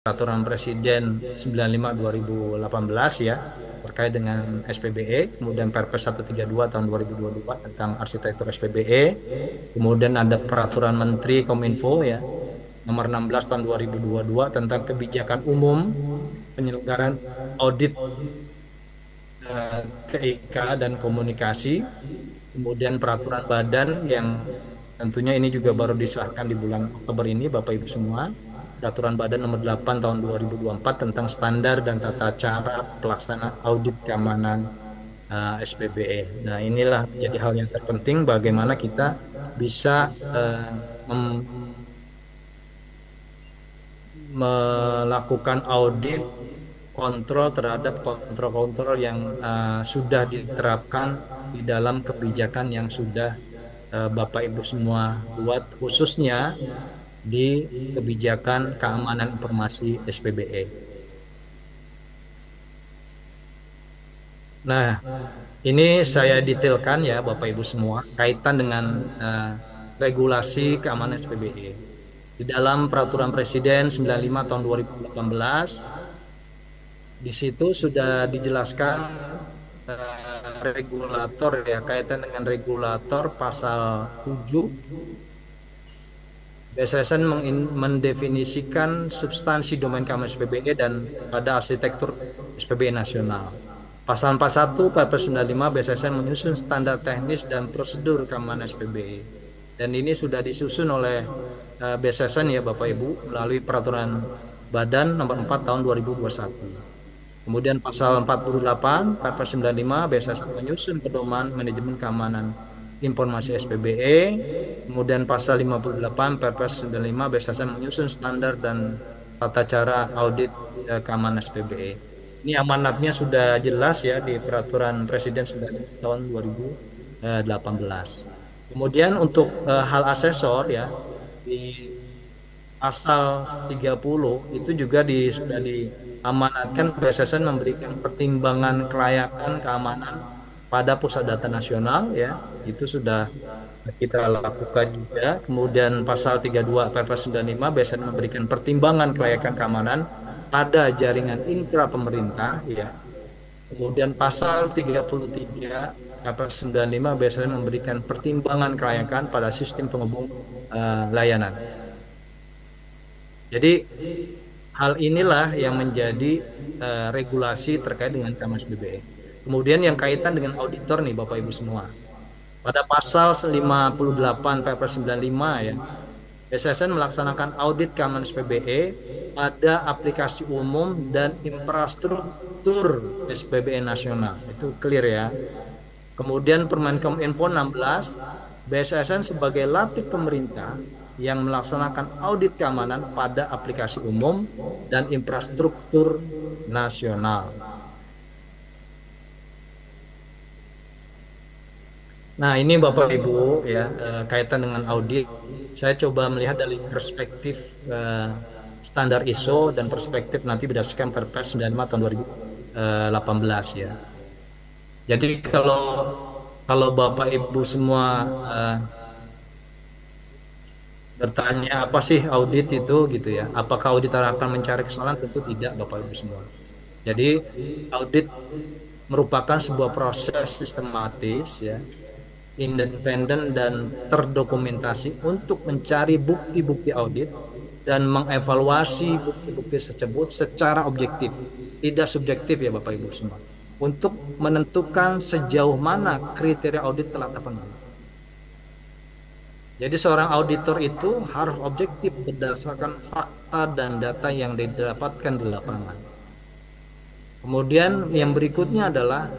Peraturan Presiden 95/2018 ya terkait dengan SPBE, kemudian Perpres 132 tahun 2022 tentang arsitektur SPBE, kemudian ada Peraturan Menteri Kominfo ya nomor 16 tahun 2022 tentang kebijakan umum penyelenggaraan audit TIK dan komunikasi, kemudian peraturan badan yang tentunya ini juga baru disahkan di bulan Oktober ini Bapak Ibu semua. Peraturan Badan Nomor 8 Tahun 2024 tentang standar dan tata cara pelaksanaan audit keamanan SPBE. Nah, inilah menjadi hal yang terpenting bagaimana kita bisa melakukan audit kontrol terhadap kontrol-kontrol yang sudah diterapkan di dalam kebijakan yang sudah Bapak Ibu semua buat khususnya di kebijakan keamanan informasi SPBE. Nah, ini saya detailkan ya Bapak Ibu semua kaitan dengan regulasi keamanan SPBE. Di dalam Peraturan Presiden 95 tahun 2018, di situ sudah dijelaskan regulator ya, kaitan dengan regulator pasal 7. BSSN mendefinisikan substansi domain keamanan SPBE dan pada arsitektur SPBE nasional. Pasal 41 Perpres 95 BSSN menyusun standar teknis dan prosedur keamanan SPBE. Dan ini sudah disusun oleh BSSN ya Bapak Ibu melalui peraturan Badan nomor 4 tahun 2021. Kemudian pasal 48 Perpres 95 BSSN menyusun pedoman manajemen keamanan informasi SPBE. Kemudian pasal 58 Perpres 95 BSSN menyusun standar dan tata cara audit keamanan SPBE. Ini amanatnya sudah jelas ya di Peraturan Presiden 9 tahun 2018. Kemudian untuk hal asesor ya di pasal 30 itu juga sudah diamanatkan BSSN memberikan pertimbangan kelayakan keamanan pada pusat data nasional ya, itu sudah kita lakukan juga. Kemudian pasal 32 Perpres 95 BSSN memberikan pertimbangan kelayakan keamanan pada jaringan infra pemerintah ya. Kemudian pasal 33 Perpres 95 BSSN memberikan pertimbangan kelayakan pada sistem penghubung layanan. Jadi hal inilah yang menjadi regulasi terkait dengan keamanan SPBE. Kemudian yang kaitan dengan auditor nih Bapak Ibu semua. Pada pasal 58 Perpres 95 ya, BSSN melaksanakan audit keamanan SPBE pada aplikasi umum dan infrastruktur SPBE nasional. Itu clear ya. Kemudian Permenkominfo 16, BSSN sebagai latih pemerintah yang melaksanakan audit keamanan pada aplikasi umum dan infrastruktur nasional. Nah, ini Bapak Ibu ya kaitan dengan audit, saya coba melihat dari perspektif standar ISO dan perspektif nanti berdasarkan Perpres 95 tahun 2018 ya. Jadi kalau Bapak Ibu semua bertanya apa sih audit itu gitu ya? Apakah audit akan mencari kesalahan? Tentu tidak Bapak Ibu semua. Jadi audit merupakan sebuah proses sistematis ya, independen dan terdokumentasi untuk mencari bukti-bukti audit dan mengevaluasi bukti-bukti tersebut secara objektif, tidak subjektif ya Bapak Ibu semua, untuk menentukan sejauh mana kriteria audit telah terpenuhi. Jadi seorang auditor itu harus objektif berdasarkan fakta dan data yang didapatkan di lapangan. Kemudian yang berikutnya adalah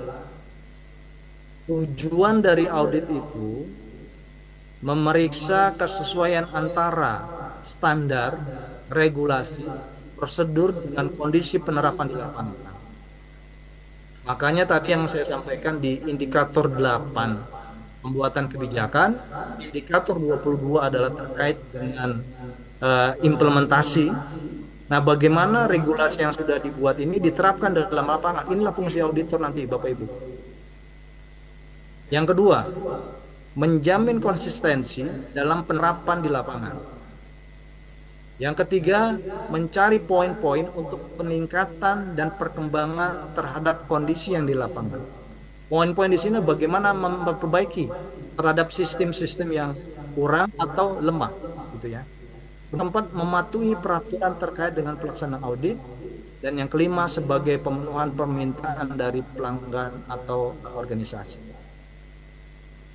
tujuan dari audit itu memeriksa kesesuaian antara standar, regulasi, prosedur dengan kondisi penerapan di lapangan. Makanya tadi yang saya sampaikan di indikator 8 pembuatan kebijakan, indikator 22 adalah terkait dengan implementasi. Nah, bagaimana regulasi yang sudah dibuat ini diterapkan dalam lapangan? Inilah fungsi auditor nanti, Bapak Ibu. Yang kedua, menjamin konsistensi dalam penerapan di lapangan. Yang ketiga, mencari poin-poin untuk peningkatan dan perkembangan terhadap kondisi yang di lapangan. Poin-poin di sini bagaimana memperbaiki terhadap sistem-sistem yang kurang atau lemah, gitu ya. Keempat, mematuhi peraturan terkait dengan pelaksanaan audit. Dan yang kelima, sebagai pemenuhan permintaan dari pelanggan atau organisasi.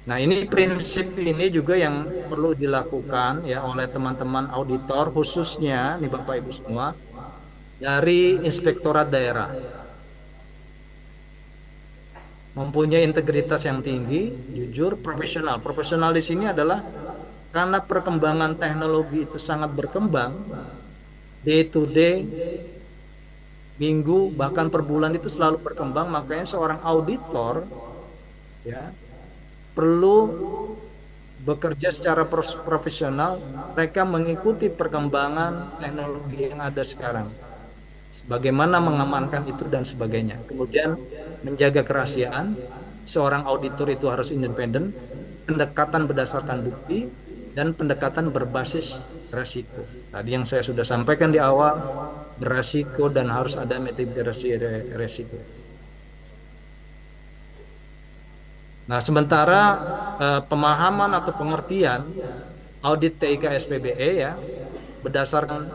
Nah, ini prinsip ini juga yang perlu dilakukan ya oleh teman-teman auditor, khususnya nih Bapak Ibu semua dari Inspektorat Daerah. Mempunyai integritas yang tinggi, jujur, profesional. Profesional di sini adalah karena perkembangan teknologi itu sangat berkembang, day to day, minggu, bahkan per bulan itu selalu berkembang, makanya seorang auditor ya perlu bekerja secara profesional, mereka mengikuti perkembangan teknologi yang ada sekarang. Bagaimana mengamankan itu dan sebagainya. Kemudian menjaga kerahasiaan, seorang auditor itu harus independen, pendekatan berdasarkan bukti, dan pendekatan berbasis resiko. Tadi yang saya sudah sampaikan di awal, beresiko dan harus ada mitigasi resiko. Nah, sementara pemahaman atau pengertian audit TIK SPBE ya berdasarkan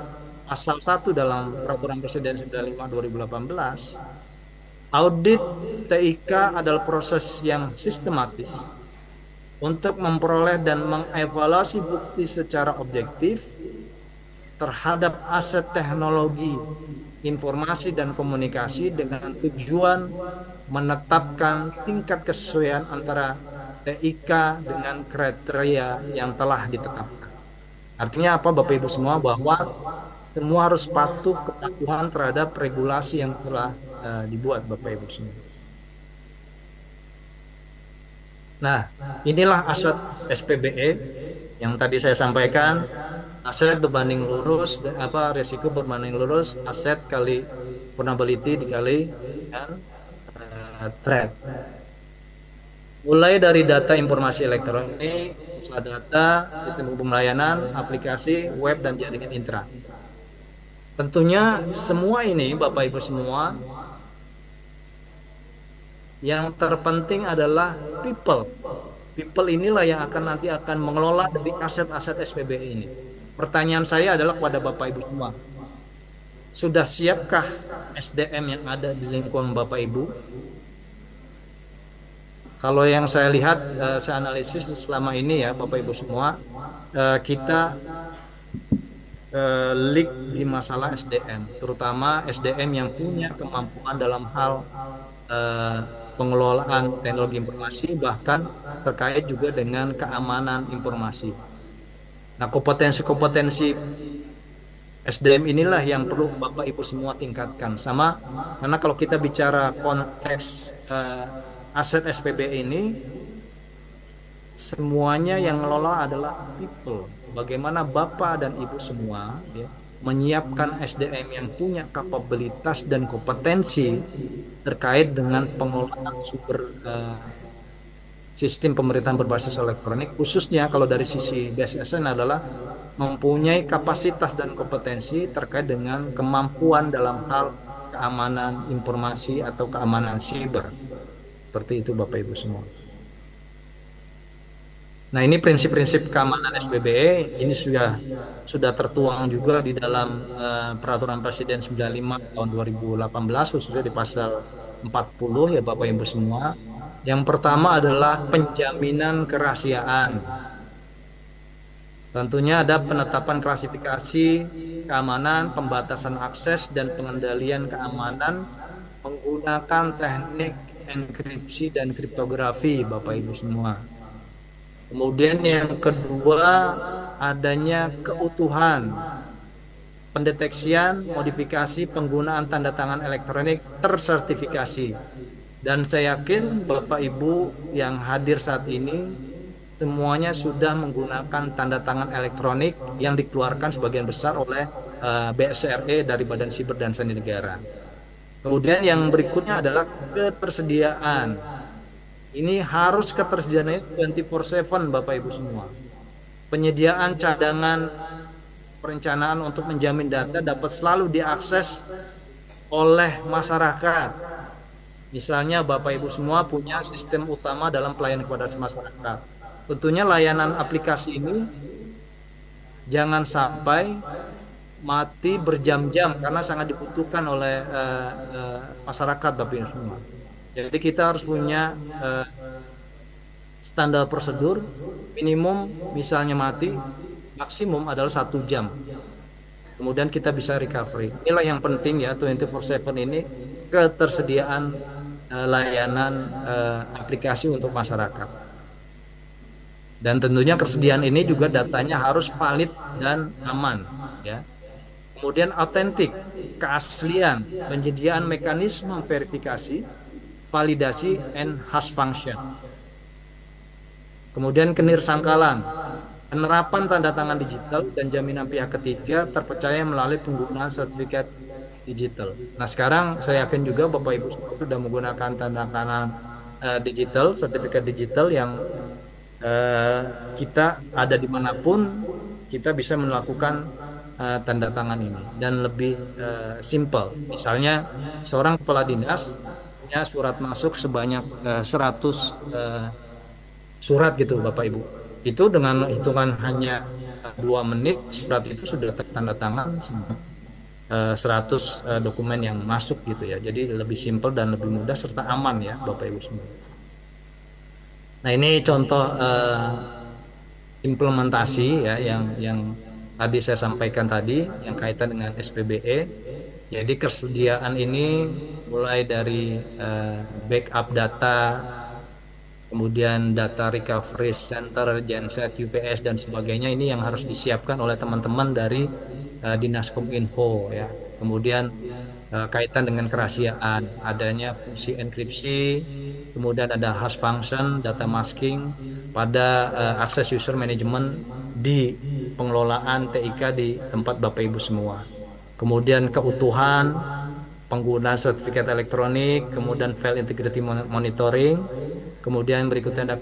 pasal 1 dalam Peraturan Presiden 95 2018, audit TIK adalah proses yang sistematis untuk memperoleh dan mengevaluasi bukti secara objektif terhadap aset teknologi, informasi dan komunikasi dengan tujuan menetapkan tingkat kesesuaian antara TIK dengan kriteria yang telah ditetapkan. Artinya apa Bapak Ibu semua? Bahwa semua harus kepatuhan terhadap regulasi yang telah dibuat Bapak Ibu semua. Nah, inilah aset SPBE yang tadi saya sampaikan. Aset berbanding lurus, resiko berbanding lurus, aset kali vulnerability dikali dengan threat. Mulai dari data informasi elektronik, pusat data, sistem pelayanan, aplikasi, web, dan jaringan intra. Tentunya semua ini Bapak Ibu semua, yang terpenting adalah people. People inilah yang nanti akan mengelola dari aset-aset SPBE ini. Pertanyaan saya adalah kepada Bapak Ibu semua. Sudah siapkah SDM yang ada di lingkungan Bapak Ibu? Kalau yang saya lihat, saya analisis selama ini ya Bapak Ibu semua, kita leak di masalah SDM, terutama SDM yang punya kemampuan dalam hal pengelolaan teknologi informasi, bahkan terkait juga dengan keamanan informasi. Nah, kompetensi-kompetensi SDM inilah yang perlu Bapak Ibu semua tingkatkan. Karena kalau kita bicara konteks aset SPB ini, semuanya yang ngelola adalah people. Bagaimana Bapak dan Ibu semua ya, menyiapkan SDM yang punya kapabilitas dan kompetensi terkait dengan pengelolaan sumber sistem pemerintahan berbasis elektronik, khususnya kalau dari sisi BSSN adalah mempunyai kapasitas dan kompetensi terkait dengan kemampuan dalam hal keamanan informasi atau keamanan siber. Seperti itu Bapak Ibu semua. Nah, ini prinsip-prinsip keamanan SPBE ini sudah tertuang juga di dalam Peraturan Presiden 95 tahun 2018, khususnya di pasal 40 ya Bapak Ibu semua. Yang pertama adalah penjaminan kerahasiaan. Tentunya ada penetapan klasifikasi keamanan, pembatasan akses, dan pengendalian keamanan menggunakan teknik enkripsi dan kriptografi Bapak Ibu semua. Kemudian yang kedua, adanya keutuhan, pendeteksian, modifikasi, penggunaan tanda tangan elektronik tersertifikasi. Dan saya yakin Bapak Ibu yang hadir saat ini semuanya sudah menggunakan tanda tangan elektronik yang dikeluarkan sebagian besar oleh BSRE dari Badan Siber dan Sandi Negara. Kemudian yang berikutnya adalah ketersediaan. Ini harus ketersediaannya 24/7 Bapak Ibu semua. Penyediaan cadangan perencanaan untuk menjamin data dapat selalu diakses oleh masyarakat. Misalnya Bapak Ibu semua punya sistem utama dalam pelayanan kepada masyarakat. Tentunya layanan aplikasi ini jangan sampai mati berjam-jam karena sangat dibutuhkan oleh masyarakat Bapak Ibu semua. Jadi kita harus punya standar prosedur minimum, misalnya mati maksimum adalah 1 jam. Kemudian kita bisa recovery. Inilah yang penting ya 24/7 ini, ketersediaan layanan aplikasi untuk masyarakat. Dan tentunya kesediaan ini juga datanya harus valid dan aman ya. Kemudian autentik, keaslian, penyediaan mekanisme verifikasi, validasi, and hash function. Kemudian kenirssangkalan, penerapan tanda tangan digital dan jaminan pihak ketiga terpercaya melalui penggunaan sertifikat digital. Nah sekarang saya yakin juga Bapak Ibu sudah menggunakan tanda tangan digital, sertifikat digital yang kita ada dimanapun kita bisa melakukan tanda tangan ini dan lebih simple. Misalnya seorang kepala dinas punya surat masuk sebanyak 100 surat gitu Bapak Ibu. Itu dengan hitungan hanya 2 menit surat itu sudah tertanda tangan 100 dokumen yang masuk gitu ya. Jadi lebih simple dan lebih mudah serta aman ya Bapak Ibu semua. Nah ini contoh implementasi ya yang tadi saya sampaikan tadi yang kaitan dengan SPBE. Jadi kesediaan ini mulai dari backup data, kemudian data recovery center, genset, UPS dan sebagainya, ini yang harus disiapkan oleh teman-teman dari Dinas Kominfo ya. Kemudian kaitan dengan kerahasiaan, adanya fungsi enkripsi, kemudian ada hash function, data masking pada akses user management di pengelolaan TIK di tempat Bapak Ibu semua. Kemudian keutuhan, penggunaan sertifikat elektronik, kemudian file integrity monitoring, kemudian berikutnya ada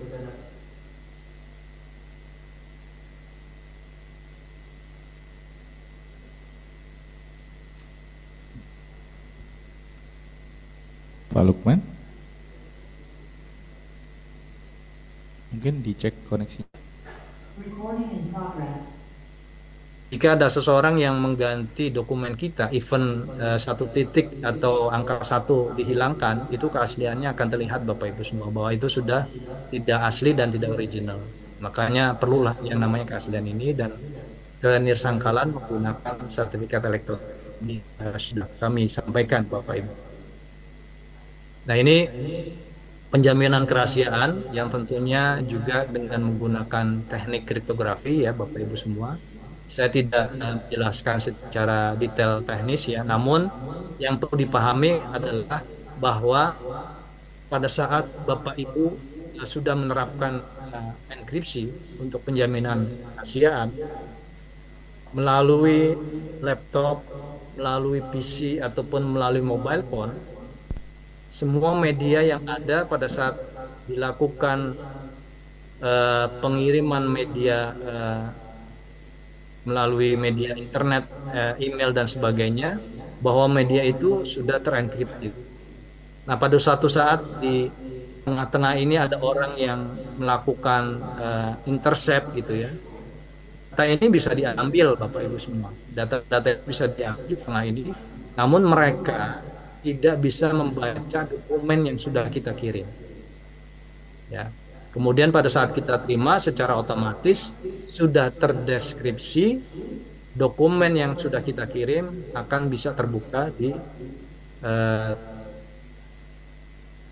Pak Lukman, mungkin dicek koneksi. jika ada seseorang yang mengganti dokumen kita, even 1 titik atau angka 1 dihilangkan, itu keasliannya akan terlihat Bapak Ibu semua bahwa itu sudah tidak asli dan tidak original. Makanya perlulah yang namanya keaslian ini, dan kenirssangkalan menggunakan sertifikat elektronik ini sudah kami sampaikan Bapak Ibu. Nah ini penjaminan kerahasiaan yang tentunya juga dengan menggunakan teknik kriptografi ya Bapak Ibu semua. Saya tidak menjelaskan secara detail teknis ya, namun yang perlu dipahami adalah bahwa pada saat Bapak Ibu sudah menerapkan enkripsi untuk penjaminan kerahasiaan melalui laptop, melalui PC ataupun melalui mobile phone, semua media yang ada pada saat dilakukan pengiriman media melalui media internet, email dan sebagainya, bahwa media itu sudah terenkripsi. Nah pada suatu saat di tengah-tengah ini ada orang yang melakukan intercept gitu ya. Data ini bisa diambil Bapak Ibu semua. Data bisa diambil di tengah ini, namun mereka tidak bisa membaca dokumen yang sudah kita kirim. Ya. Kemudian pada saat kita terima secara otomatis sudah terdeskripsi dokumen yang sudah kita kirim akan bisa terbuka di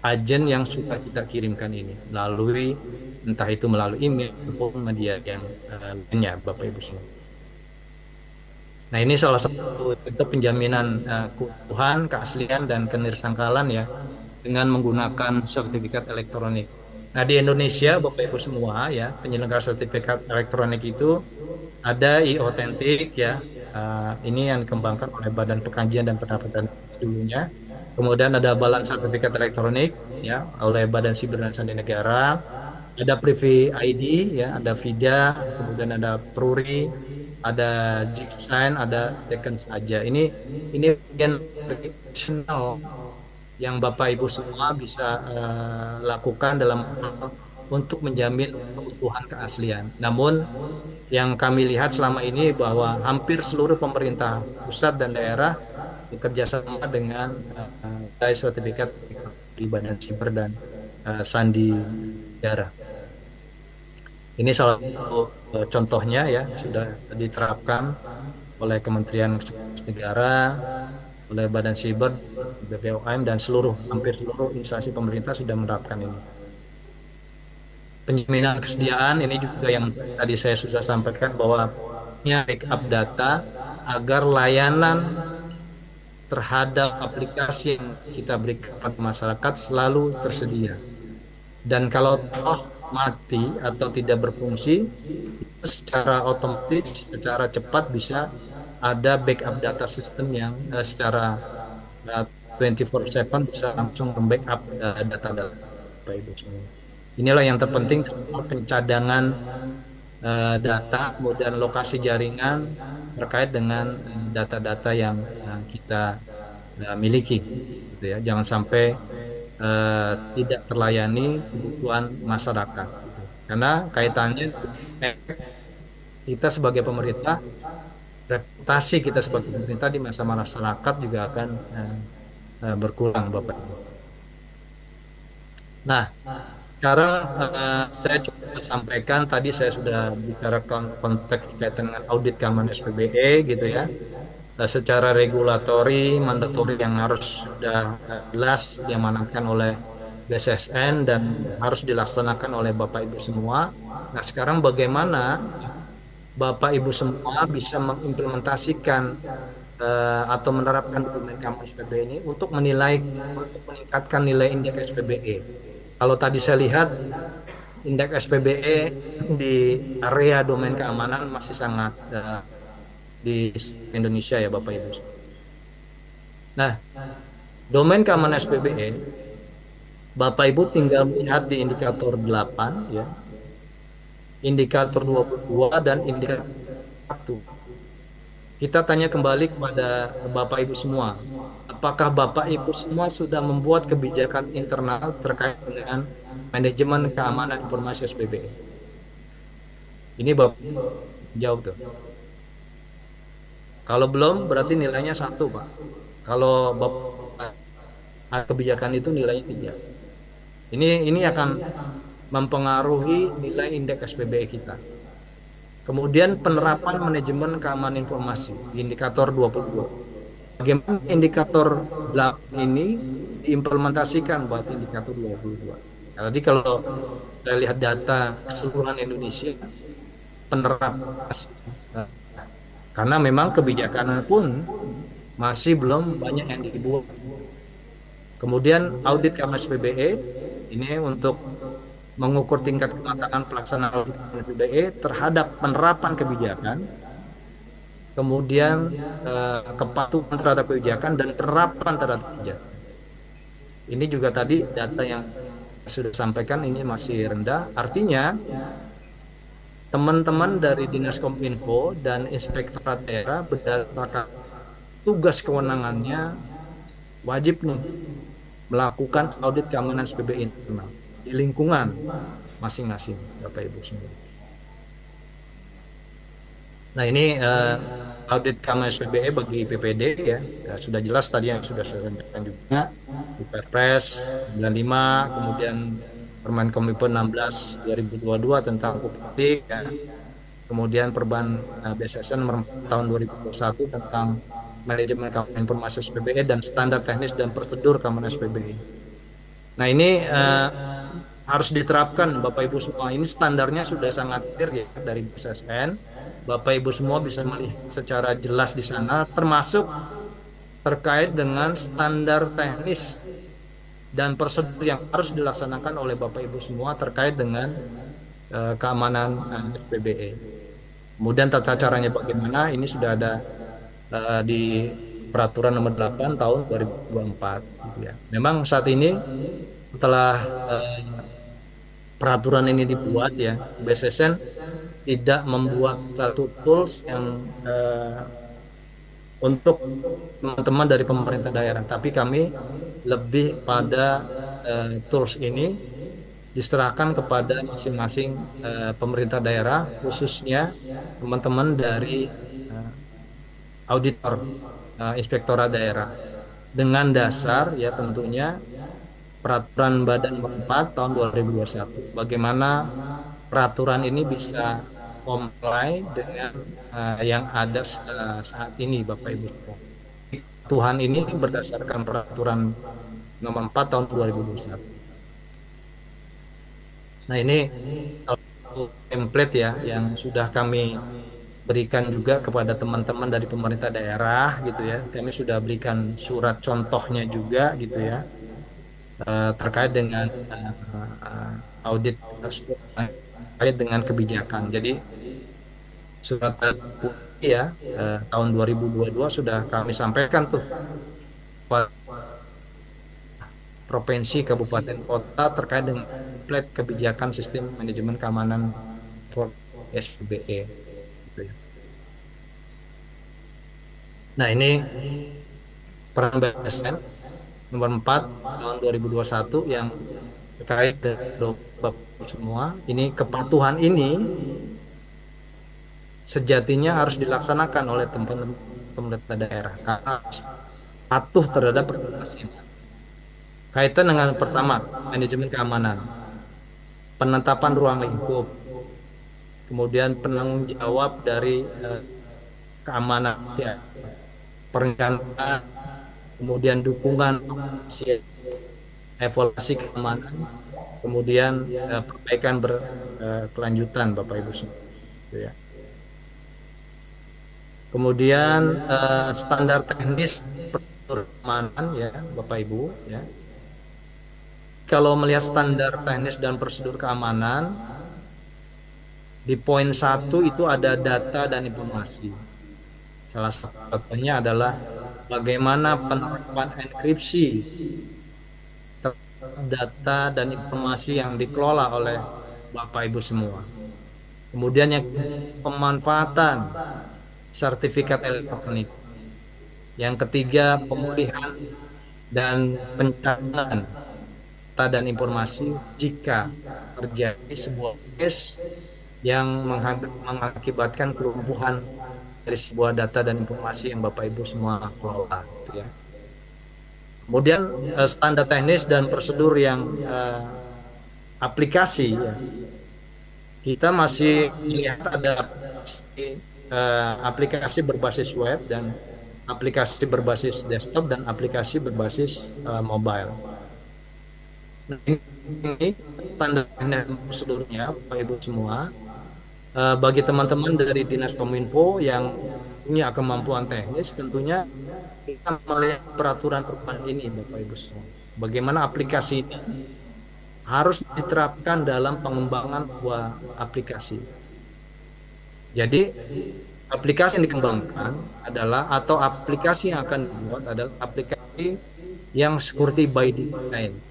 agen yang sudah kita kirimkan ini melalui entah itu melalui email ataupun media yang lainnya Bapak Ibu semua. Nah ini salah satu bentuk penjaminan keutuhan, keaslian dan kenirssangkalan ya dengan menggunakan sertifikat elektronik. Nah di Indonesia Bapak Ibu semua ya, penyelenggara sertifikat elektronik itu ada e-Authentic ya, ini yang dikembangkan oleh Badan Pengkajian dan Pendapatan dulunya. Kemudian ada Balan Sertifikat Elektronik ya oleh Badan Siber dan Sandi Negara. Ada Privy ID ya, ada VIDA, kemudian ada PRURI, ada desain, ada teken saja. Ini bagian dari optional yang Bapak Ibu semua bisa lakukan dalam hal untuk menjamin keutuhan keaslian. Namun yang kami lihat selama ini bahwa hampir seluruh pemerintah pusat dan daerah bekerja sama dengan sertifikat di Badan Siber dan Sandi Negara. Ini salah satu contohnya ya, sudah diterapkan oleh Kementerian Negara, oleh Badan Siber, BPOM, dan hampir seluruh instansi pemerintah sudah menerapkan ini. Penjaminan kesediaan ini juga yang tadi saya sudah sampaikan bahwa backup data agar layanan terhadap aplikasi yang kita berikan kepada masyarakat selalu tersedia. Dan kalau toh mati atau tidak berfungsi, itu secara otomatis, secara cepat bisa ada backup data system yang secara 24/7 bisa langsung membackup data-data Bapak Ibu semua. Inilah yang terpenting, pencadangan data, kemudian lokasi jaringan terkait dengan data-data yang kita miliki, gitu ya. Jangan sampai tidak terlayani kebutuhan masyarakat, gitu. Karena kaitannya kita sebagai pemerintah, reputasi kita sebagai pemerintah di masa masyarakat juga akan berkurang, Bapak Ibu. Nah, sekarang saya coba sampaikan, tadi saya sudah bicarakan konteks kaitan dengan audit keamanan SPBE gitu ya. Secara regulatori, mandatori yang harus sudah jelas diamanatkan oleh BSSN dan harus dilaksanakan oleh Bapak Ibu semua. Nah, sekarang bagaimana Bapak Ibu semua bisa mengimplementasikan atau menerapkan dokumen keamanan SPBE ini untuk meningkatkan nilai indeks SPBE. Kalau tadi saya lihat indeks SPBE di area domain keamanan masih sangat di Indonesia ya Bapak Ibu. Nah, domain keamanan SPBE, Bapak Ibu tinggal melihat di indikator 8 ya, indikator 22 dan indikator 1. Kita tanya kembali kepada Bapak Ibu semua, apakah Bapak Ibu semua sudah membuat kebijakan internal terkait dengan manajemen keamanan informasi SPBE? Ini Bapak jawab tuh. Kalau belum berarti nilainya 1, Pak. Kalau Bapak kebijakan itu nilainya 3. Ini akan mempengaruhi nilai indeks SPBE kita. Kemudian penerapan manajemen keamanan informasi di indikator 22. Bagaimana indikator ini diimplementasikan buat indikator 22. Jadi kalau saya lihat data keseluruhan Indonesia, penerapan, karena memang kebijakan pun masih belum banyak yang dibuat. Kemudian audit keamanan SPBE ini untuk mengukur tingkat kematangan pelaksanaan SPBE terhadap penerapan kebijakan, kemudian kepatuhan terhadap kebijakan dan penerapan terhadap kebijakan. Ini juga tadi data yang sudah sampaikan ini masih rendah. Artinya teman-teman dari Dinas Kominfo dan Inspektorat Daerah berdasarkan tugas kewenangannya wajib nih melakukan audit keamanan SPBE internal di lingkungan masing-masing, Bapak Ibu semua. Nah, ini audit keamanan SPBE bagi PPD ya, sudah jelas tadi yang sudah saya sampaikan juga di Perpres 95, kemudian Permen Kominfo 16 2022 tentang UPT ya. Kemudian Perban BSSN nomor tahun 2021 tentang manajemen keamanan informasi SPBE dan standar teknis dan prosedur keamanan SPBE. Nah, ini harus diterapkan Bapak Ibu semua. Ini standarnya sudah sangat clear ya dari BSSN. Bapak Ibu semua bisa melihat secara jelas di sana, termasuk terkait dengan standar teknis dan prosedur yang harus dilaksanakan oleh Bapak Ibu semua terkait dengan keamanan SPBE. Kemudian tata caranya bagaimana, ini sudah ada di Peraturan Nomor 8 Tahun 2024 gitu ya. Memang saat ini setelah peraturan ini dibuat ya, BSSN tidak membuat satu tools yang untuk teman-teman dari pemerintah daerah, tapi kami lebih pada tools ini diserahkan kepada masing-masing pemerintah daerah, khususnya teman-teman dari auditor inspektorat daerah, dengan dasar ya tentunya Peraturan Badan Nomor 4 tahun 2021. Bagaimana peraturan ini bisa comply dengan yang ada saat ini, Bapak Ibu. Tuhan ini berdasarkan Peraturan Nomor 4 tahun 2021. Nah, ini template ya yang sudah kami berikan juga kepada teman-teman dari pemerintah daerah gitu ya. Kami sudah berikan surat contohnya juga gitu ya, terkait dengan audit terkait dengan kebijakan. Jadi surat putih ya tahun 2022 sudah kami sampaikan tuh provinsi, kabupaten, kota terkait dengan template kebijakan sistem manajemen keamanan SPBE. Gitu ya. Nah, ini peran BSN nomor 4 tahun 2021 yang terkait dengan Bapak semua. Ini kepatuhan ini sejatinya harus dilaksanakan oleh teman-teman pemerintah daerah karena patuh terhadap regulasi. Kaitan dengan pertama, manajemen keamanan, penetapan ruang lingkup, kemudian penanggung jawab dari keamanan, ya, perencanaan, kemudian dukungan, evaluasi keamanan, kemudian perbaikan berkelanjutan, Bapak Ibu semua. Gitu ya. Kemudian standar teknis keamanan ya, Bapak Ibu ya. Kalau melihat standar teknis dan prosedur keamanan, di poin 1 itu ada data dan informasi. Salah satunya adalah bagaimana penerapan enkripsi data dan informasi yang dikelola oleh Bapak Ibu semua. Kemudian yang pemanfaatan sertifikat elektronik. Yang ketiga, pemulihan dan pencatatan data dan informasi jika terjadi sebuah case yang mengakibatkan kelumpuhan dari sebuah data dan informasi yang Bapak Ibu semua kelola. Gitu ya. Kemudian standar teknis dan prosedur yang aplikasi ya. Kita masih lihat ada aplikasi berbasis web dan aplikasi berbasis desktop dan aplikasi berbasis mobile. Nah, ini standar dan prosedurnya Bapak Ibu semua. Bagi teman-teman dari Dinas Kominfo yang punya kemampuan teknis, tentunya kita melihat peraturan perubahan ini, Bapak Ibu semua. Bagaimana aplikasi ini harus diterapkan dalam pengembangan sebuah aplikasi. Jadi, aplikasi yang dikembangkan adalah atau aplikasi yang akan dibuat adalah aplikasi yang security by design.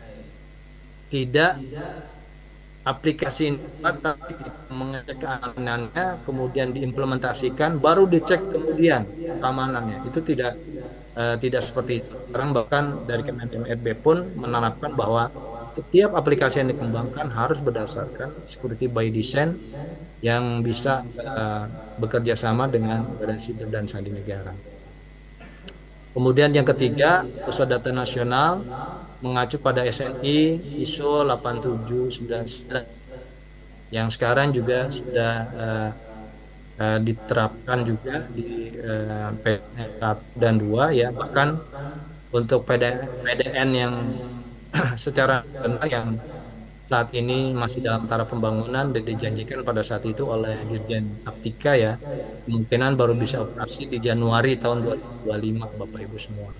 Tidak aplikasi ini tapi mengecek keamanannya kemudian diimplementasikan baru dicek kemudian keamanannya, itu tidak seperti itu. Sekarang bahkan dari Kementerian RB pun menerapkan bahwa setiap aplikasi yang dikembangkan harus berdasarkan security by design yang bisa bekerja sama dengan Badan Siber dan Sandi Negara. Kemudian yang ketiga, Pusat Data Nasional mengacu pada SNI ISO 8799 yang sekarang juga sudah diterapkan juga di PDN 1 dan 2 ya, bahkan untuk PDN yang secara benar yang saat ini masih dalam tahap pembangunan dan dijanjikan pada saat itu oleh Dirjen Aptika ya, kemungkinan baru bisa operasi di Januari tahun 2025 Bapak Ibu semua.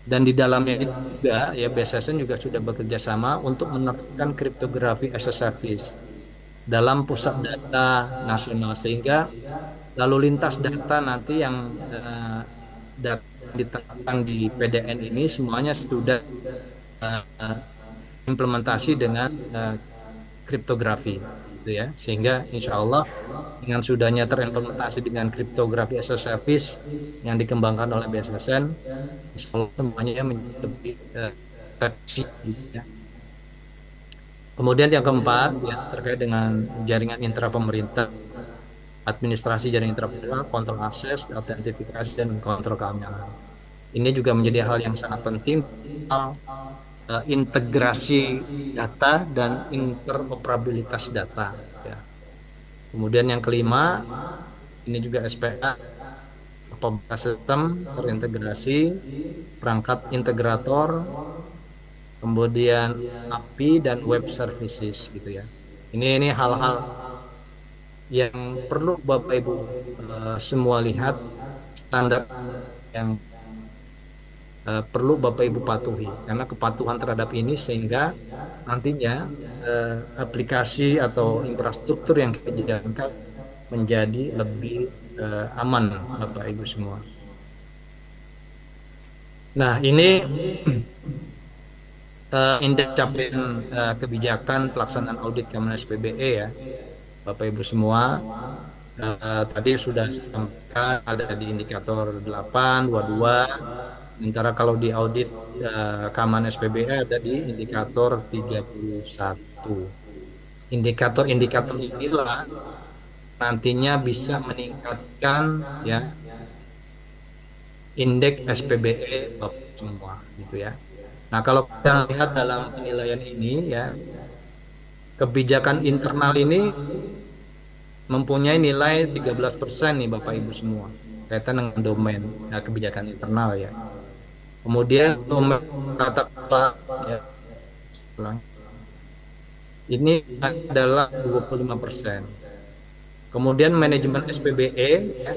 Dan di dalamnya juga ya BSSN juga sudah bekerja sama untuk menerapkan kriptografi as a service dalam pusat data nasional, sehingga lalu lintas data nanti yang diterapkan di PDN ini semuanya sudah implementasi dengan kriptografi. gitu ya. Sehingga insya Allah dengan sudahnya terimplementasi dengan kriptografi as a service yang dikembangkan oleh BSSN, insya Allah semuanya menjadi lebih tertib gitu ya. Kemudian yang keempat ya terkait dengan jaringan intra pemerintah, administrasi jaringan intra pemerintah, kontrol akses, autentifikasi dan kontrol keamanan. Ini juga menjadi hal yang sangat penting, integrasi data dan interoperabilitas data ya. Kemudian yang kelima, ini juga SPA, apabila sistem terintegrasi, perangkat integrator, kemudian API dan web services gitu ya. Ini hal-hal yang perlu Bapak Ibu semua lihat, standar yang perlu Bapak Ibu patuhi, karena kepatuhan terhadap ini sehingga nantinya aplikasi atau infrastruktur yang kita jalankan menjadi lebih aman Bapak Ibu semua. Nah, ini indeks capaian kebijakan pelaksanaan audit keamanan SPBE ya, Bapak Ibu semua. Tadi sudah sampaikan ada di indikator 8, 22. Sementara kalau di audit keamanan SPBE ada di indikator 31. Indikator-indikator inilah nantinya bisa meningkatkan ya indeks SPBE Bapak semua gitu ya. Nah, kalau kita lihat dalam penilaian ini ya, kebijakan internal ini mempunyai nilai 13% nih Bapak Ibu semua kaitan dengan domain kebijakan internal ya. Kemudian domain kata-kata ya, ini adalah 25%. Kemudian manajemen SPBE ya,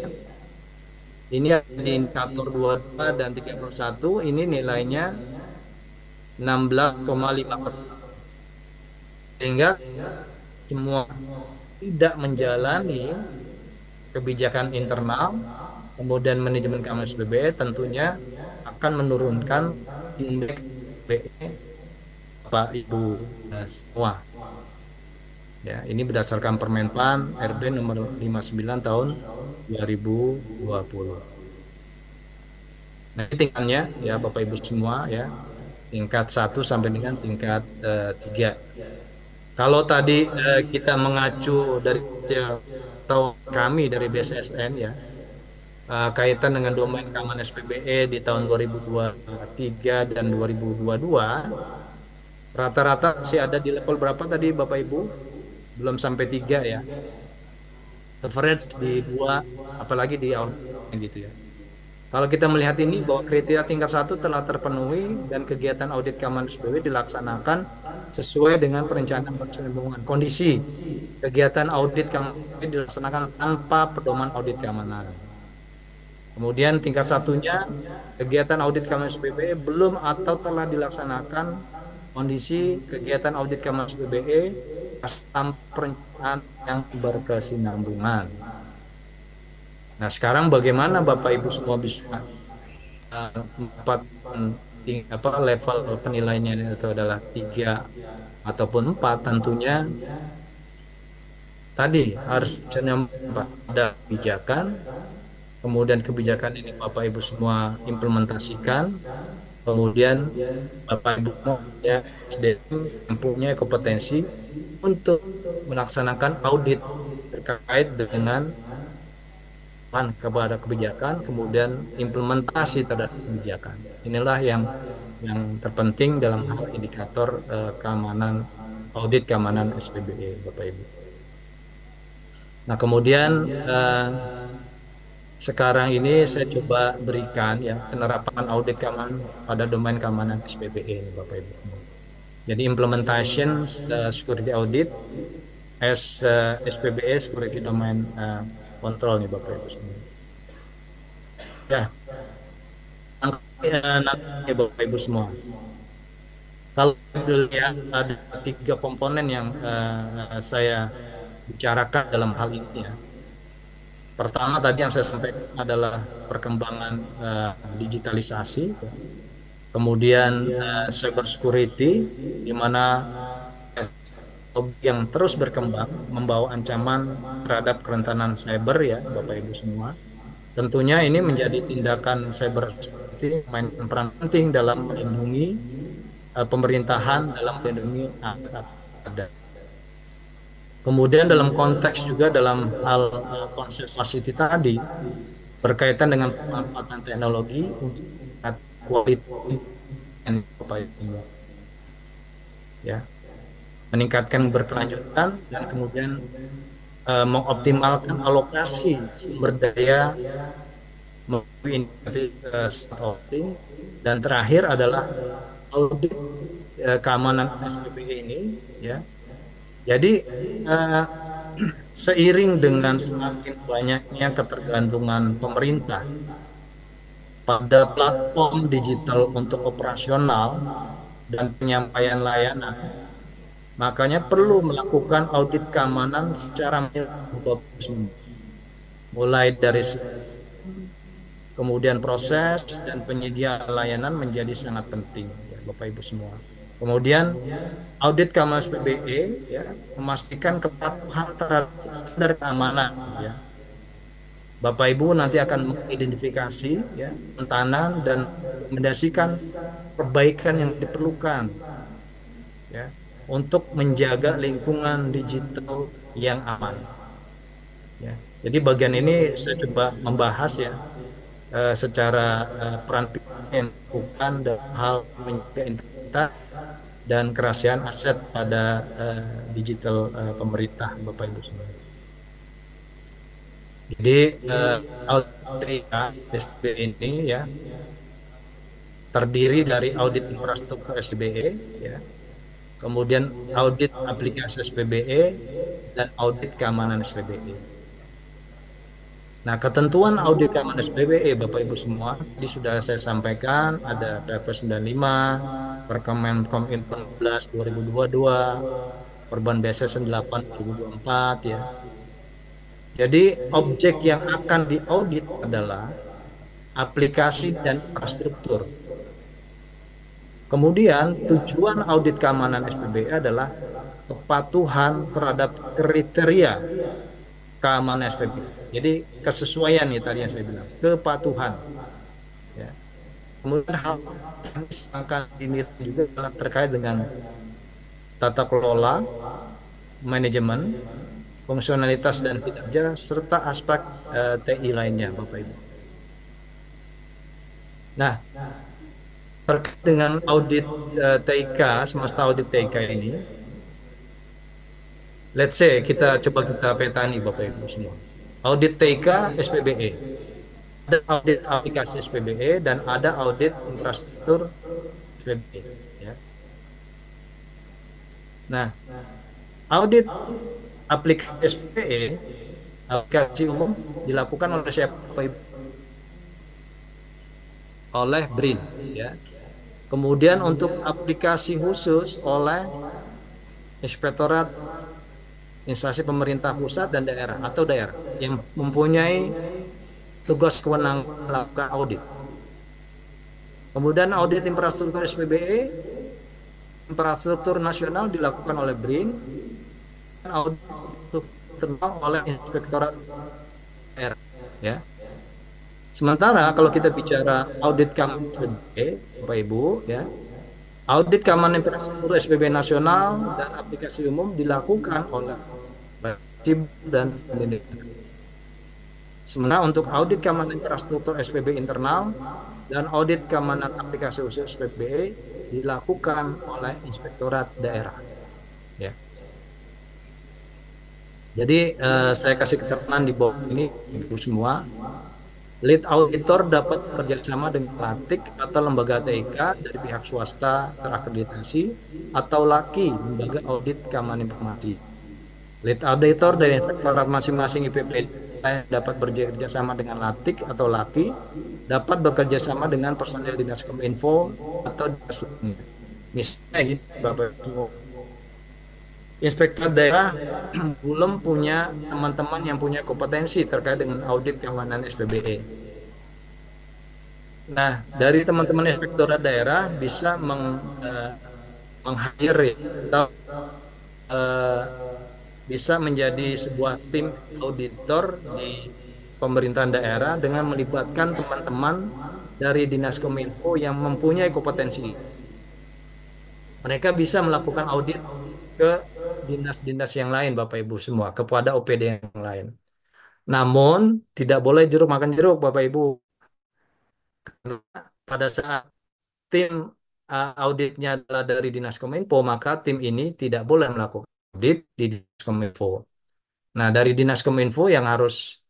ini ada indikator 22 dan 31, ini nilainya 16,5%. Sehingga semua tidak menjalani kebijakan internal, kemudian manajemen keamanan SPBE tentunya akan menurunkan indeks SPBE Bapak Ibu semua. Ya, ini berdasarkan Permenpan RB nomor 59 tahun 2020. Nah, ini tingkatnya ya Bapak Ibu semua ya. Tingkat 1 sampai dengan tingkat 3. Kalau tadi kita mengacu dari atau kami dari BSSN ya, kaitan dengan domain keamanan SPBE di tahun 2023 dan 2022, rata-rata masih ada di level berapa tadi Bapak Ibu? Belum sampai 3 ya. Average di 2, apalagi di audit gitu ya. Kalau kita melihat ini bahwa kriteria tingkat 1 telah terpenuhi dan kegiatan audit keamanan SPBE dilaksanakan sesuai dengan perencanaan perlindungan. Kondisi kegiatan audit keamanan SPBE dilaksanakan tanpa pedoman audit keamanan. Kemudian tingkat satunya, kegiatan audit keamanan SPBE belum atau telah dilaksanakan kondisi kegiatan audit keamanan SPBE tanpa perencanaan yang berkesinambungan. Nah, sekarang bagaimana Bapak Ibu semua bisa mendapatkan level penilaiannya itu adalah 3 ataupun 4, tentunya tadi harus ada kebijakan, kemudian kebijakan ini Bapak Ibu semua implementasikan, kemudian Bapak Ibu ya mempunyai kompetensi untuk melaksanakan audit terkait dengan kepada kebijakan, kemudian implementasi terhadap kebijakan. Inilah yang terpenting dalam hal indikator keamanan audit keamanan SPBE, Bapak Ibu. Nah, kemudian sekarang ini saya coba berikan ya penerapan audit keamanan pada domain keamanan SPBE, Bapak Ibu. Jadi implementation security audit as SPBE security domain kontrol nih Bapak Ibu semua. Ya, nanti Bapak Ibu semua. Kalau dilihat ada 3 komponen yang saya bicarakan dalam hal ini ya. Pertama tadi yang saya sampaikan adalah perkembangan digitalisasi, kemudian cyber security, di mana yang terus berkembang, membawa ancaman terhadap kerentanan cyber ya, Bapak Ibu semua. Tentunya ini menjadi tindakan cyber security main peran penting dalam melindungi pemerintahan, dalam melindungi ada. Kemudian dalam konteks juga dalam hal konservasi tadi berkaitan dengan pemanfaatan teknologi untuk kualitas ya, meningkatkan berkelanjutan dan kemudian mengoptimalkan alokasi sumber daya melalui auditing, dan terakhir adalah audit keamanan SPBE ini ya. Jadi seiring dengan semakin banyaknya ketergantungan pemerintah pada platform digital untuk operasional dan penyampaian layanan, makanya perlu melakukan audit keamanan secara mulai dari kemudian proses dan penyedia layanan menjadi sangat penting ya, Bapak Ibu semua. Kemudian audit keamanan SPBE ya, memastikan kepatuhan terhadap standar keamanan ya. Bapak Ibu nanti akan mengidentifikasi ya, penekanan dan rekomendasikan perbaikan yang diperlukan ya, untuk menjaga lingkungan digital yang aman ya. Jadi bagian ini saya coba membahas ya secara peran yang dilakukan dalam hal menjaga integritas dan kerahasiaan aset pada digital pemerintah, Bapak Ibu semua. Jadi audit SPBE ini ya terdiri dari audit infrastruktur SPBE ya, kemudian audit aplikasi SPBE dan audit keamanan SPBE. Nah, ketentuan audit keamanan SPBE, Bapak Ibu semua, ini sudah saya sampaikan, ada Perpres 95, Perkemenkom Info 11 2022, Perban BSSN 8 2024 ya. Jadi objek yang akan diaudit adalah aplikasi dan infrastruktur. Kemudian tujuan audit keamanan SPBE adalah kepatuhan terhadap kriteria keamanan SPBE. Jadi kesesuaian nih tadi yang saya bilang, kepatuhan. Ya. Kemudian hal yang akan dinilai juga adalah terkait dengan tata kelola, manajemen, fungsionalitas dan kinerja serta aspek TI lainnya, Bapak Ibu. Nah, terkait dengan audit TIK, semesta audit TIK ini, let's say kita petani Bapak Ibu semua. Audit TIK SPBE, ada audit aplikasi SPBE dan ada audit infrastruktur SPBE ya. Nah, audit aplikasi SPBE, aplikasi umum dilakukan oleh siapa? Oleh BRIN ya. Kemudian untuk aplikasi khusus oleh Inspektorat Instansi Pemerintah Pusat dan Daerah atau daerah yang mempunyai tugas kewenangan melakukan audit. Kemudian audit infrastruktur SPBE, infrastruktur nasional dilakukan oleh BRIN, dan audit oleh Inspektorat Daerah ya. Sementara kalau kita bicara audit keamanan SPBE, Bapak Ibu ya, audit keamanan infrastruktur SPBE nasional dan aplikasi umum dilakukan oleh dan sementara untuk audit keamanan infrastruktur SPBE internal dan audit keamanan aplikasi khusus SPBE dilakukan oleh Inspektorat Daerah ya. Jadi saya kasih keterangan di bawah ini Ibu semua. Lead auditor dapat bekerjasama dengan LATIK atau lembaga TIK dari pihak swasta terakreditasi atau LAKI, lembaga audit keamanan informasi. Lead auditor dari inspektorat masing-masing IPP dapat bekerja sama dengan LATIK atau LAKI, dapat bekerja sama dengan personel Dinas Kominfo atau dinas lainnya. Misalnya gitu, Bapak Ibu. Inspektorat daerah belum punya teman-teman yang punya kompetensi terkait dengan audit keamanan SPBE. Nah, dari teman-teman inspektorat daerah bisa meng-hire atau eh, bisa menjadi sebuah tim auditor di pemerintahan daerah dengan melibatkan teman-teman dari Dinas Kominfo yang mempunyai kompetensi. Mereka bisa melakukan audit ke dinas-dinas yang lain, Bapak Ibu semua, kepada OPD yang lain. Namun, tidak boleh jeruk makan jeruk, Bapak Ibu. Karena pada saat tim auditnya adalah dari Dinas Kominfo, maka tim ini tidak boleh melakukan audit di Dinas Kominfo. Nah, dari Dinas Kominfo yang harus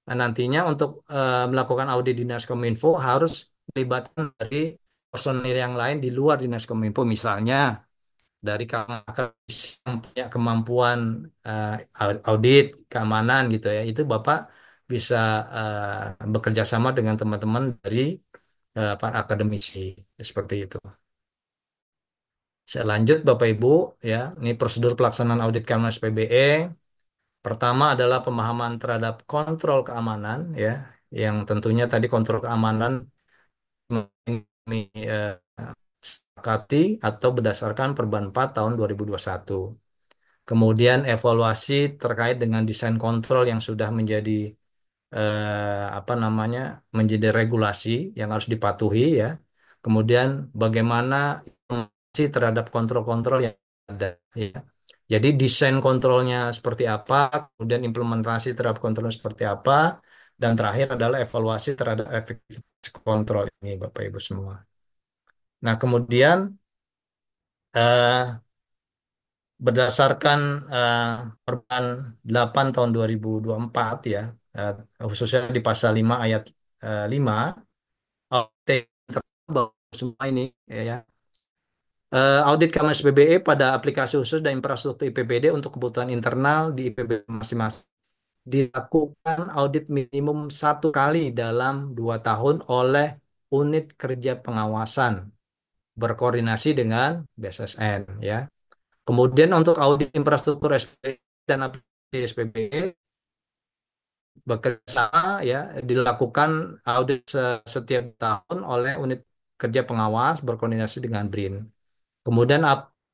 nantinya untuk melakukan audit Dinas Kominfo harus melibatkan dari personil yang lain di luar Dinas Kominfo, misalnya dari akademisi yang punya kemampuan audit keamanan gitu ya. Itu Bapak bisa bekerja sama dengan teman-teman dari para akademisi seperti itu. Saya lanjut Bapak Ibu ya. Ini prosedur pelaksanaan audit Kamnas PBE. Pertama adalah pemahaman terhadap kontrol keamanan ya, yang tentunya tadi kontrol keamanan kami sepakati atau berdasarkan Perban 4 tahun 2021. Kemudian evaluasi terkait dengan desain kontrol yang sudah menjadi apa namanya menjadi regulasi yang harus dipatuhi ya. Kemudian bagaimana informasi terhadap kontrol-kontrol yang ada ya. Jadi desain kontrolnya seperti apa, kemudian implementasi terhadap kontrolnya seperti apa, dan terakhir adalah evaluasi terhadap efektivitas kontrol ini Bapak Ibu semua. Nah, kemudian eh, berdasarkan eh, Perban 8 tahun 2024 ya, eh, khususnya di pasal 5 ayat 5, audit bahwa semua ini ya, audit Kamnas PBE pada aplikasi khusus dan infrastruktur IPBD untuk kebutuhan internal di IPBD masing-masing dilakukan audit minimum 1 kali dalam 2 tahun oleh unit kerja pengawasan berkoordinasi dengan BSSN ya. Kemudian untuk audit infrastruktur SPBE dan aplikasi SPBE bekerja sama ya dilakukan audit setiap tahun oleh unit kerja pengawas berkoordinasi dengan BRIN. Kemudian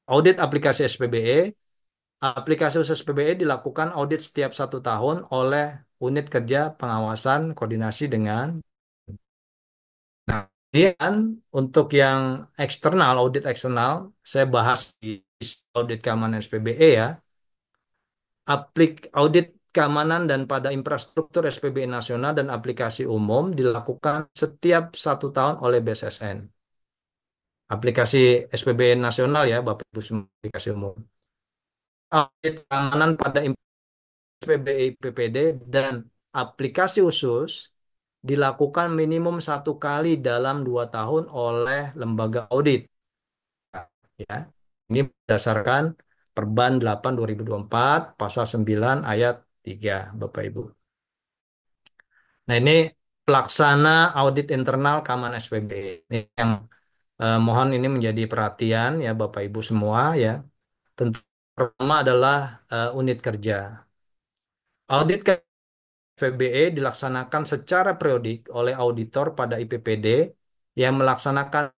audit aplikasi SPBE, aplikasi khusus SPBE dilakukan audit setiap 1 tahun oleh unit kerja pengawasan koordinasi dengan. Nah, kemudian untuk yang eksternal, audit eksternal, saya bahas di audit keamanan SPBE ya. Audit keamanan dan pada infrastruktur SPBE nasional dan aplikasi umum dilakukan setiap 1 tahun oleh BSSN. Aplikasi SPBE nasional ya, Bapak Ibu semua aplikasi umum. Audit keamanan pada SPBE PPD dan aplikasi khusus dilakukan minimum 1 kali dalam 2 tahun oleh lembaga audit. Ya, ini berdasarkan Perban 8 2024 pasal 9 ayat 3 Bapak Ibu. Nah, ini pelaksana audit internal keamanan SPBE. Ini yang mohon ini menjadi perhatian ya Bapak Ibu semua ya. Tentu pertama adalah unit kerja. Audit PBE dilaksanakan secara periodik oleh auditor pada IPPD yang melaksanakan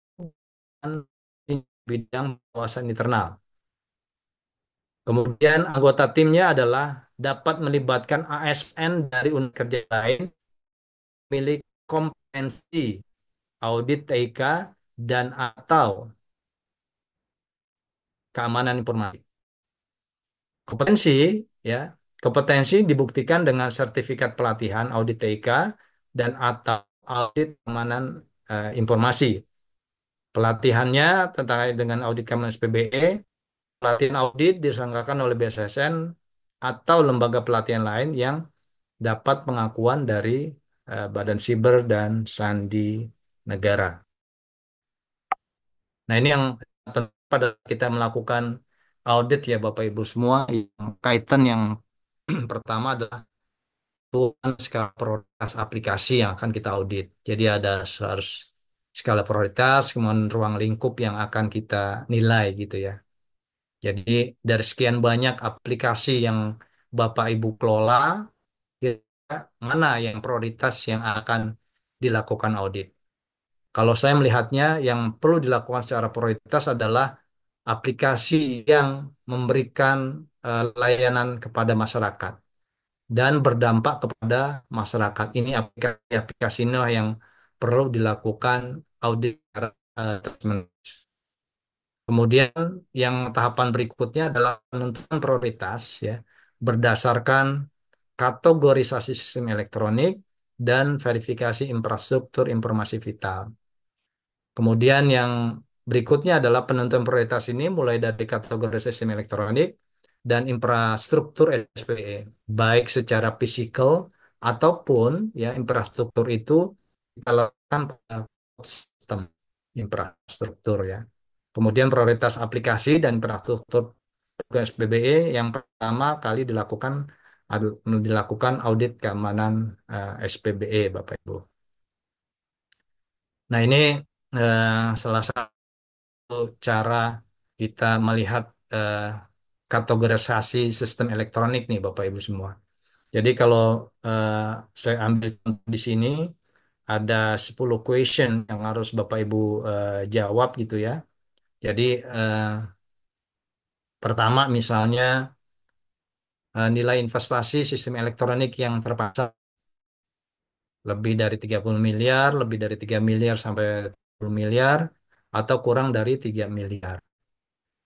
bidang pengawasan internal. Kemudian anggota timnya adalah dapat melibatkan ASN dari unit kerja lain, milik kompetensi audit TIK dan atau keamanan informasi. Kompetensi ya, kompetensi dibuktikan dengan sertifikat pelatihan audit TIK dan atau audit keamanan informasi. Pelatihannya tentang dengan audit keamanan PBE, pelatihan audit diselenggarakan oleh BSSN atau lembaga pelatihan lain yang dapat pengakuan dari Badan Siber dan Sandi Negara. Nah, ini yang pada kita melakukan audit ya Bapak Ibu semua, yang kaitan yang pertama adalah tentukan skala prioritas aplikasi yang akan kita audit. Jadi ada harus skala prioritas, kemudian ruang lingkup yang akan kita nilai gitu ya. Jadi dari sekian banyak aplikasi yang Bapak Ibu kelola, kira mana yang prioritas yang akan dilakukan audit? Kalau saya melihatnya yang perlu dilakukan secara prioritas adalah aplikasi yang memberikan layanan kepada masyarakat dan berdampak kepada masyarakat. Ini aplikasi-aplikasi inilah yang perlu dilakukan audit terus-menerus. Kemudian yang tahapan berikutnya adalah penentuan prioritas ya berdasarkan kategorisasi sistem elektronik dan verifikasi infrastruktur informasi vital. Kemudian yang berikutnya adalah penentuan prioritas ini mulai dari kategori sistem elektronik dan infrastruktur SPE, baik secara fisikal ataupun ya infrastruktur itu kita lakukan pada sistem infrastruktur ya. Kemudian prioritas aplikasi dan infrastruktur SPBE yang pertama kali dilakukan audit keamanan SPBE Bapak Ibu. Nah, ini salah satu cara kita melihat eh, kategorisasi sistem elektronik nih Bapak Ibu semua. Jadi kalau eh, saya ambil contoh di sini ada 10 question yang harus Bapak Ibu jawab gitu ya. Jadi eh, pertama misalnya nilai investasi sistem elektronik yang terpasang lebih dari 30 miliar, lebih dari 3 miliar sampai 10 miliar atau kurang dari 3 miliar.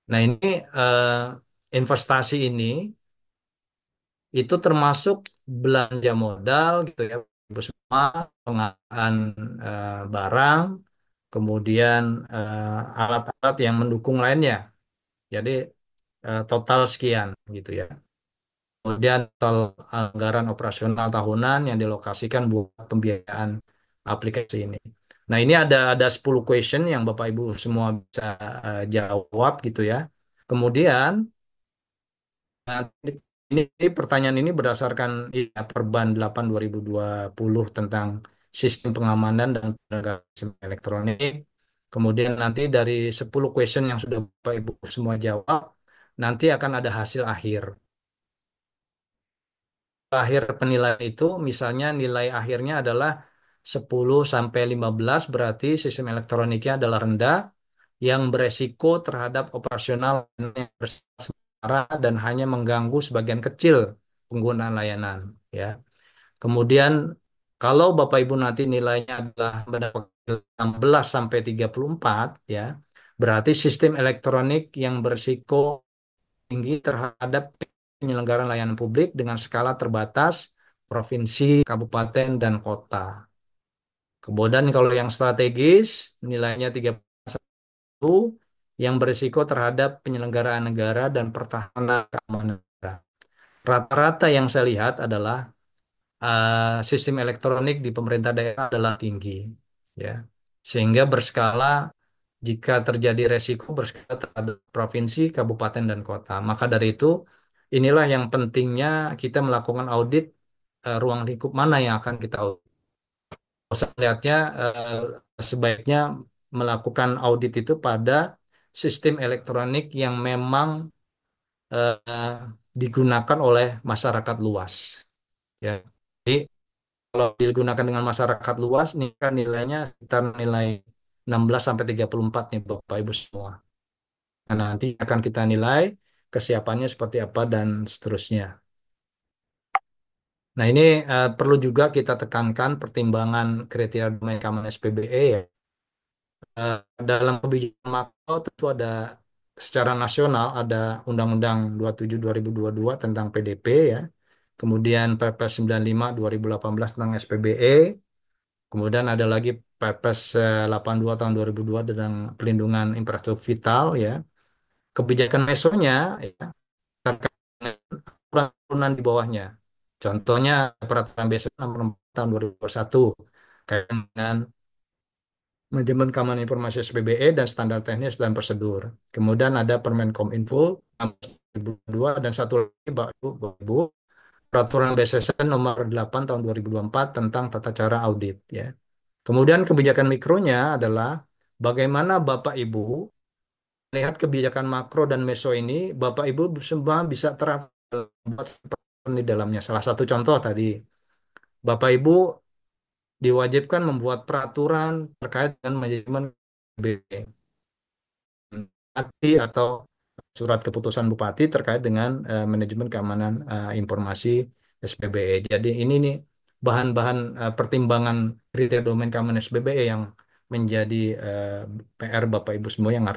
Nah, ini investasi ini itu termasuk belanja modal gitu ya, Ibu semua, pengadaan barang, kemudian alat-alat yang mendukung lainnya. Jadi total sekian gitu ya. Kemudian total anggaran operasional tahunan yang dilokasikan buat pembiayaan aplikasi ini. Nah, ini ada 10 question yang Bapak Ibu semua bisa jawab gitu ya. Kemudian nah, ini pertanyaan ini berdasarkan ya, Perban 8 2020 tentang sistem pengamanan dan penegakan sistem elektronik. Kemudian nanti dari 10 question yang sudah Bapak Ibu semua jawab, nanti akan ada hasil akhir. Akhir penilaian itu misalnya nilai akhirnya adalah 10 sampai 15 berarti sistem elektroniknya adalah rendah yang beresiko terhadap operasional yang bersara dan hanya mengganggu sebagian kecil penggunaan layanan ya. Kemudian kalau Bapak Ibu nanti nilainya adalah mendapatkan 16 sampai 34 ya, berarti sistem elektronik yang berisiko tinggi terhadap penyelenggaraan layanan publik dengan skala terbatas, provinsi, kabupaten, dan kota. Kemudian kalau yang strategis, nilainya 31 yang berisiko terhadap penyelenggaraan negara dan pertahanan keamanan negara. Rata-rata yang saya lihat adalah sistem elektronik di pemerintah daerah adalah tinggi, ya, sehingga berskala jika terjadi resiko berskala terhadap provinsi, kabupaten, dan kota. Maka dari itu, inilah yang pentingnya kita melakukan audit ruang lingkup mana yang akan kita audit. Saya melihatnya sebaiknya melakukan audit itu pada sistem elektronik yang memang eh, digunakan oleh masyarakat luas. Ya. Jadi kalau digunakan dengan masyarakat luas, ini kan nilainya sekitar nilai 16 sampai 34 nih Bapak Ibu semua. Nah, nanti akan kita nilai kesiapannya seperti apa dan seterusnya. Nah, ini perlu juga kita tekankan pertimbangan kriteria domain keamanan SPBE ya. Eh, Dalam kebijakan makro tentu ada secara nasional ada Undang-Undang 27 2022 tentang PDP ya. Kemudian Perpres 95 2018 tentang SPBE. Kemudian ada lagi Perpres 82 tahun 2002 tentang pelindungan infrastruktur vital ya. Kebijakan mesonya ya, terkait dengan aturan di bawahnya. Contohnya peraturan BSN nomor 4 tahun 2021 kait dengan manajemen keamanan informasi SPBE dan standar teknis dan prosedur. Kemudian ada Permenkominfo 2002 dan satu lagi Ibu, peraturan BSSN nomor 8 tahun 2024 tentang tata cara audit ya. Kemudian kebijakan mikronya adalah bagaimana Bapak Ibu melihat kebijakan makro dan meso ini, Bapak Ibu semua bisa terapkan di dalamnya. Salah satu contoh tadi, Bapak Ibu diwajibkan membuat peraturan terkait dengan manajemen BB. bupati atau surat keputusan bupati terkait dengan manajemen keamanan informasi SPBE. Jadi ini nih bahan-bahan pertimbangan kriteria domain keamanan SPBE yang menjadi PR Bapak Ibu semua yang harus